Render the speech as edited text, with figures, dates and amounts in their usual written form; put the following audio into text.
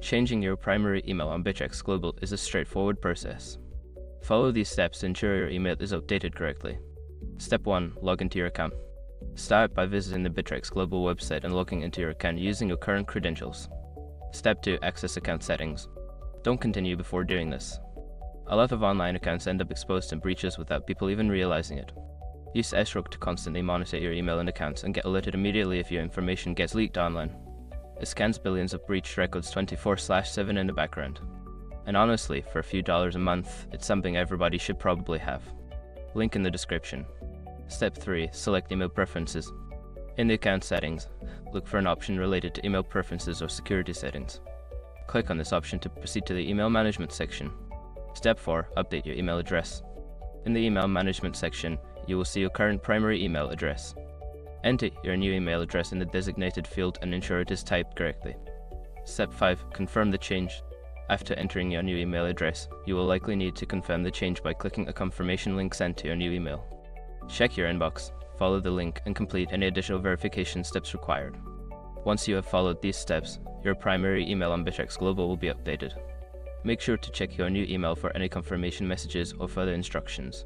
Changing your primary email on Bittrex Global is a straightforward process. Follow these steps to ensure your email is updated correctly. Step 1. Log into your account. Start by visiting the Bittrex Global website and logging into your account using your current credentials. Step 2. Access account settings. Don't continue before doing this. A lot of online accounts end up exposed to breaches without people even realizing it. Use S-Rook to constantly monitor your email and accounts and get alerted immediately if your information gets leaked online. It scans billions of breached records 24/7 in the background. And honestly, for a few dollars a month, it's something everybody should probably have. Link in the description. Step 3. Select email preferences. In the account settings, look for an option related to email preferences or security settings. Click on this option to proceed to the email management section. Step 4. Update your email address. In the email management section, you will see your current primary email address. Enter your new email address in the designated field and ensure it is typed correctly. Step 5. Confirm the change. After entering your new email address, you will likely need to confirm the change by clicking a confirmation link sent to your new email. Check your inbox, follow the link, and complete any additional verification steps required. Once you have followed these steps, your primary email on Bittrex Global will be updated. Make sure to check your new email for any confirmation messages or further instructions.